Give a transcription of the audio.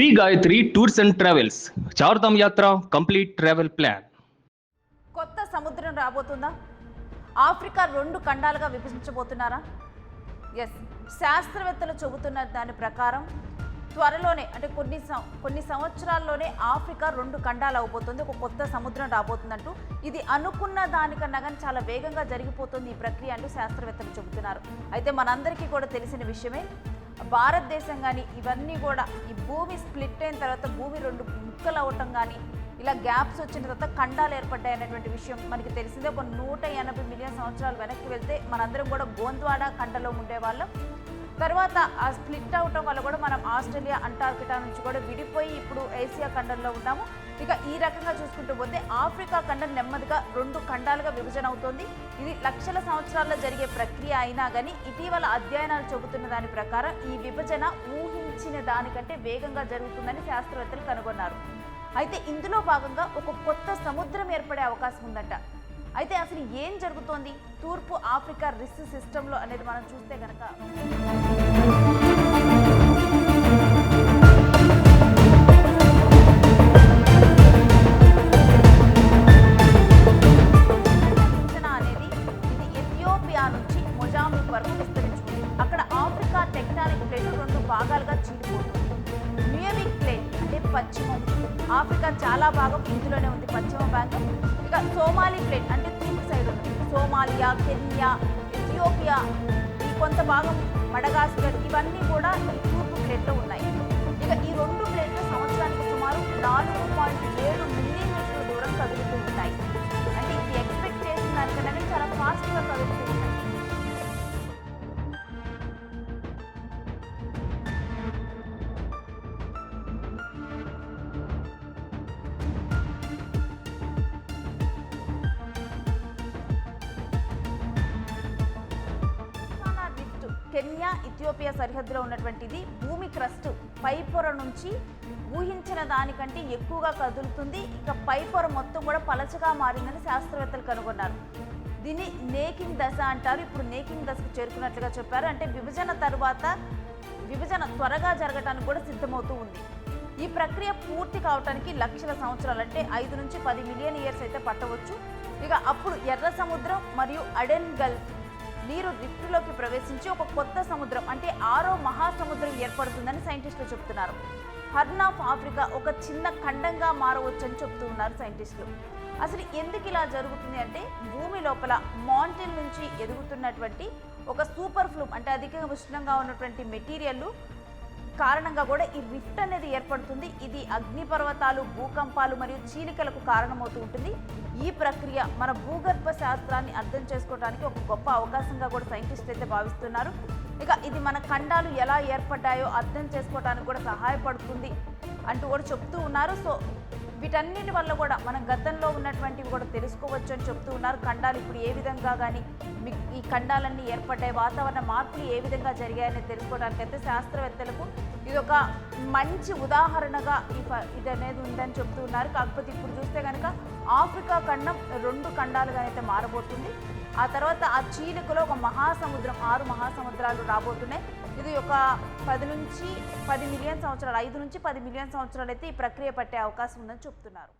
Shri Gayatri tours and travels Chardham యాత్ర complete travel plan. కొత్త సముద్రం రాబోతుందా? ఆఫ్రికా 2 ఖండాలుగా విభజించబోతున్నారా? ఎస్, శాస్త్రవేత్తలు చెబుతున్న దాని ప్రకారం త్వరలోనే అంటే కొన్ని సంవత్సరాల్లోనే ఆఫ్రికా 2 ఖండాలు అవబోతుంది. ఒక కొత్త సముద్రం రాబోతుందంటూ ఇది అనుకున్న దానికన్నా కానీ చాలా వేగంగా జరిగిపోతుంది ఈ ప్రక్రియ అంటూ శాస్త్రవేత్తలు చెబుతున్నారు. అయితే మనందరికీ కూడా తెలిసిన విషయమే, భారతదేశం కానీ ఇవన్నీ కూడా ఈ భూమి స్ప్లిట్ అయిన తర్వాత భూమి 2 ముక్కలు అవ్వటం కానీ ఇలా గ్యాప్స్ వచ్చిన తర్వాత ఖండాలు ఏర్పడ్డాయి అనేటువంటి విషయం మనకి తెలిసిందే. ఒక 180 మిలియన్ సంవత్సరాలు వెనక్కి వెళ్తే మనందరం కూడా గోంద్వాడా ఖండలో ఉండేవాళ్ళం. తర్వాత ఆ స్ప్లిట్ అవటం వల్ల కూడా మనం ఆస్ట్రేలియా, అంటార్కిటా నుంచి కూడా విడిపోయి ఇప్పుడు ఏసియా ఖండంలో ఉన్నాము. ఇక ఈ రకంగా చూసుకుంటూ పోతే ఆఫ్రికా ఖండం నెమ్మదిగా 2 ఖండాలుగా విభజన అవుతోంది. ఇది లక్షల సంవత్సరాల్లో జరిగే ప్రక్రియ అయినా కానీ ఇటీవల అధ్యయనాలు చెబుతున్న దాని ప్రకారం ఈ విభజన ఊహించిన దానికంటే వేగంగా జరుగుతుందని శాస్త్రవేత్తలు కనుగొన్నారు. అయితే ఇందులో భాగంగా ఒక కొత్త సముద్రం ఏర్పడే అవకాశం ఉందట. అయితే అసలు ఏం జరుగుతోంది తూర్పు ఆఫ్రికా రిస్ సిస్టంలో అనేది మనం చూస్తే కనుక అనేది ఇది ఎథియోపియా నుంచి మొజాంబిక్ వరకు విస్తరించుకుంది. అక్కడ ఆఫ్రికా టెక్టానిక్ ప్లేట్ 2 భాగాలుగా చీలిపోతుంది. న్యూయమిక్ ప్లేట్ అంటే పశ్చిమం ఆఫ్రికా చాలా భాగం ఇందులోనే ఉంది, పశ్చిమ భాగం. ఇక సోమాలి ప్లేట్ అంటే తూర్పు సైడ్ ఉంది. సోమాలియా, కెన్యా, ఎథియోపియా, ఈ కొంత భాగం మడగాస్కర్, ఇవన్నీ కూడా ఈ తూర్పు ప్లేట్లో ఉన్నాయి. ఇక ఈ 2 ప్లేట్లు సంవత్సరానికి సుమారు 4.7 మిల్లీమీటర్ల దూరం కదులుతూ ఉంటాయి. అంటే ఇది ఎక్స్పెక్ట్ చేసిన దానికన్నా చాలా ఫాస్ట్గా కదులుతూ ఉంటాయి. కెన్యా, ఇథియోపియా సరిహద్దులో ఉన్నటువంటిది భూమి క్రస్ట్ పై పొర నుంచి ఊహించిన దానికంటే ఎక్కువగా కదులుతుంది. ఇక పై పొర మొత్తం కూడా పలచగా మారిందని శాస్త్రవేత్తలు కనుగొన్నారు. దీన్ని నేకింగ్ దశ అంటారు. ఇప్పుడు నేకింగ్ దశకు చేరుకున్నట్లుగా చెప్పారు. అంటే విభజన తర్వాత విభజన త్వరగా జరగడానికి కూడా సిద్ధమవుతూ ఉంది. ఈ ప్రక్రియ పూర్తి కావడానికి లక్షల సంవత్సరాలు అంటే 5 నుంచి 10 మిలియన్ ఇయర్స్ అయితే పట్టవచ్చు. ఇక అప్పుడు ఎర్ర సముద్రం మరియు అడెన్ గల్ఫ్ నీరు రిఫ్ట్లోకి ప్రవేశించి ఒక కొత్త సముద్రం అంటే 6వ మహాసముద్రం ఏర్పడుతుందని సైంటిస్టులు చెబుతున్నారు. హర్న్ ఆఫ్ ఆఫ్రికా ఒక చిన్న ఖండంగా మారవచ్చని చెబుతూ ఉన్నారు సైంటిస్టులు. అసలు ఎందుకు ఇలా జరుగుతుంది అంటే భూమి లోపల మాంటిల్ నుంచి ఎదుగుతున్నటువంటి ఒక సూపర్ ఫ్లూమ్ అంటే అధికంగా ఉష్ణంగా ఉన్నటువంటి మెటీరియల్ కారణంగా కూడా ఈ రిఫ్ట్ అనేది ఏర్పడుతుంది. ఇది అగ్నిపర్వతాలు, భూకంపాలు మరియు చీలికలకు కారణమవుతూ ఉంటుంది. ఈ ప్రక్రియ మన భూగర్భ శాస్త్రాన్ని అర్థం చేసుకోవడానికి ఒక గొప్ప అవకాశంగా కూడా సైంటిస్టులు అయితే భావిస్తున్నారు. ఇక ఇది మన ఖండాలు ఎలా ఏర్పడ్డాయో అర్థం చేసుకోవడానికి కూడా సహాయపడుతుంది అంటూ కూడా చెప్తూ ఉన్నారు. సో వీటన్నిటి వల్ల కూడా మనం గతంలో ఉన్నటువంటివి కూడా తెలుసుకోవచ్చు అని చెప్తూ ఉన్నారు. ఖండాలు ఇప్పుడు ఏ విధంగా కానీ ఈ ఖండాలన్నీ ఏర్పడ్డాయి, వాతావరణ మార్పులు ఏ విధంగా జరిగాయని తెలుసుకోవడానికైతే శాస్త్రవేత్తలకు ఇది ఒక మంచి ఉదాహరణగా ఇది అనేది ఉందని చెప్తూ ఉన్నారు. కాకపోతే ఇప్పుడు చూస్తే కనుక ఆఫ్రికా ఖండం 2 ఖండాలుగా అయితే మారబోతుంది. ఆ తర్వాత ఆ చీలికలో ఒక మహాసముద్రం, 6 మహాసముద్రాలు రాబోతున్నాయి. ఇది ఒక 10 నుంచి 10 మిలియన్ సంవత్సరాలు, 5 నుంచి 10 మిలియన్ సంవత్సరాలు అయితే ఈ ప్రక్రియ పట్టే అవకాశం ఉందని చెప్తున్నారు.